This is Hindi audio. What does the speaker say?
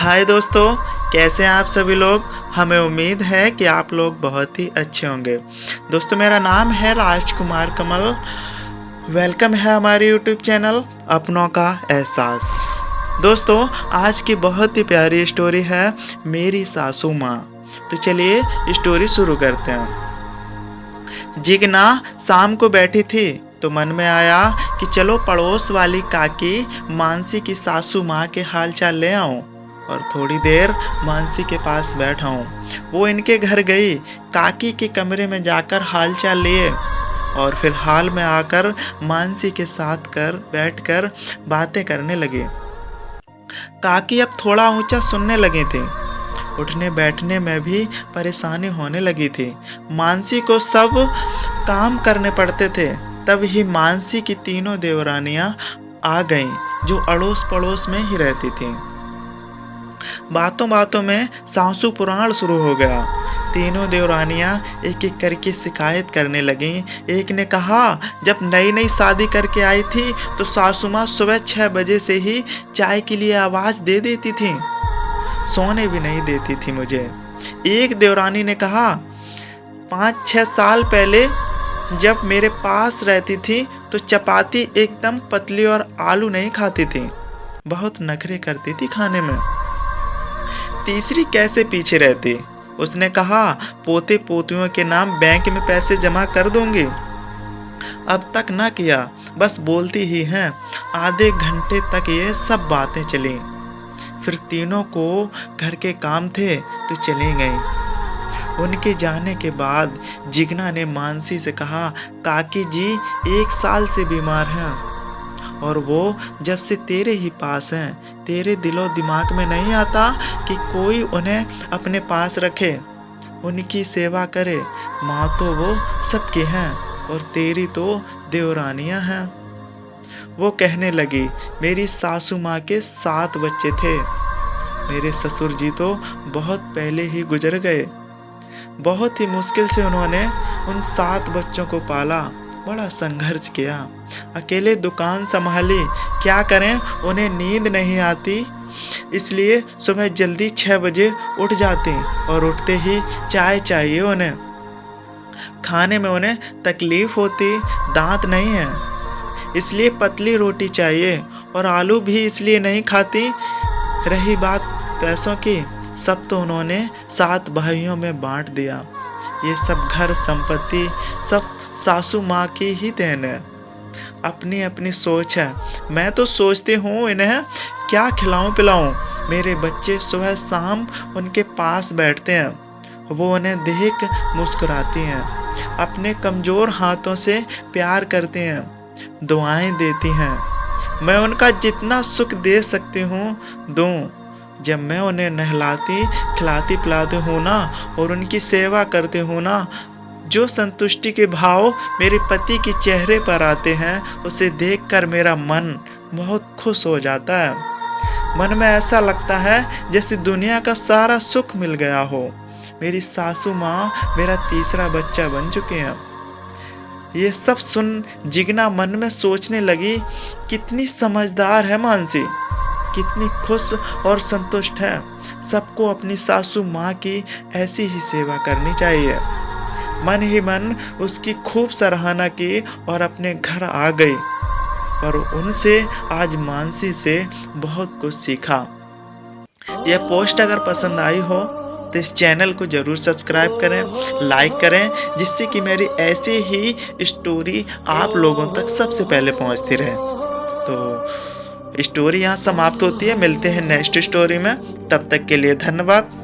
हाय दोस्तों, कैसे हैं आप सभी लोग। हमें उम्मीद है कि आप लोग बहुत ही अच्छे होंगे। दोस्तों, मेरा नाम है राजकुमार कमल। वेलकम है हमारे यूट्यूब चैनल अपनों का एहसास। दोस्तों, आज की बहुत ही प्यारी स्टोरी है मेरी सासू माँ। तो चलिए स्टोरी शुरू करते हैं। जिगना शाम को बैठी थी तो मन में आया कि चलो पड़ोस वाली काकी मानसी की सासू माँ के हाल चाल ले आऊं और थोड़ी देर मानसी के पास बैठा हूँ। वो इनके घर गई, काकी के कमरे में जाकर हाल चाल लिए और फिर हाल में आकर मानसी के साथ बैठकर बातें करने लगी। काकी अब थोड़ा ऊंचा सुनने लगी थी। उठने बैठने में भी परेशानी होने लगी थी। मानसी को सब काम करने पड़ते थे। तब ही मानसी की तीनों देवरानियां आ गईं, जो अड़ोस पड़ोस में ही रहती थीं। बातों बातों में सासू पुराण शुरू हो गया। तीनों देवरानियां एक एक करके शिकायत करने लगीं। एक ने कहा, जब नई नई शादी करके आई थी तो सासू माँ सुबह 6 बजे से ही चाय के लिए आवाज़ दे देती थी, सोने भी नहीं देती थी मुझे। एक देवरानी ने कहा, 5-6 साल पहले जब मेरे पास रहती थी तो चपाती एकदम पतली और आलू नहीं खाती थी, बहुत नखरे करती थी खाने में। तीसरी कैसे पीछे रहती। उसने कहा, पोते पोतियों के नाम बैंक में पैसे जमा कर दूंगी। अब तक ना किया, बस बोलती ही हैं। आधे घंटे तक ये सब बातें चली। फिर तीनों को घर के काम थे तो चली गई। उनके जाने के बाद जिगना ने मानसी से कहा, काकी जी 1 साल से बीमार हैं और वो जब से तेरे ही पास हैं। तेरे दिलो दिमाग में नहीं आता कि कोई उन्हें अपने पास रखे, उनकी सेवा करे। माँ तो वो सबकी हैं और तेरी तो देवरानियाँ हैं। वो कहने लगी, मेरी सासू माँ के 7 बच्चे थे। मेरे ससुर जी तो बहुत पहले ही गुजर गए। बहुत ही मुश्किल से उन्होंने उन 7 बच्चों को पाला, बड़ा संघर्ष किया, अकेले दुकान संभाली। क्या करें, उन्हें नींद नहीं आती, इसलिए सुबह जल्दी 6 बजे उठ जाती और उठते ही चाय चाहिए उन्हें। खाने में उन्हें तकलीफ होती, दांत नहीं है, इसलिए पतली रोटी चाहिए और आलू भी इसलिए नहीं खाती। रही बात पैसों की, सब तो उन्होंने 7 भाइयों में बांट दिया। ये सब घर संपत्ति सब सासू माँ की ही देन है। अपनी अपनी सोच है। मैं तो सोचती हूँ इन्हें क्या खिलाऊं पिलाऊं। मेरे बच्चे सुबह शाम उनके पास बैठते हैं, वो उन्हें देख मुस्कुराती हैं, अपने कमज़ोर हाथों से प्यार करते हैं, दुआएं देती हैं। मैं उनका जितना सुख दे सकती हूँ दूँ। जब मैं उन्हें नहलाती खिलाती पिलाती हूँ ना और उनकी सेवा करती हूँ ना, जो संतुष्टि के भाव मेरे पति के चेहरे पर आते हैं, उसे देखकर मेरा मन बहुत खुश हो जाता है। मन में ऐसा लगता है जैसे दुनिया का सारा सुख मिल गया हो। मेरी सासू माँ मेरा तीसरा बच्चा बन चुके हैं। ये सब सुन जिगना मन में सोचने लगी, कितनी समझदार है मानसी, कितनी खुश और संतुष्ट है। सबको अपनी सासू माँ की ऐसी ही सेवा करनी चाहिए। मन ही मन उसकी खूब सराहना की और अपने घर आ गई। पर उनसे आज मानसी से बहुत कुछ सीखा। यह पोस्ट अगर पसंद आई हो तो इस चैनल को ज़रूर सब्सक्राइब करें, लाइक करें, जिससे कि मेरी ऐसी ही स्टोरी आप लोगों तक सबसे पहले पहुंचती रहे। तो स्टोरी यहाँ समाप्त होती है। मिलते हैं नेक्स्ट स्टोरी में, तब तक के लिए धन्यवाद।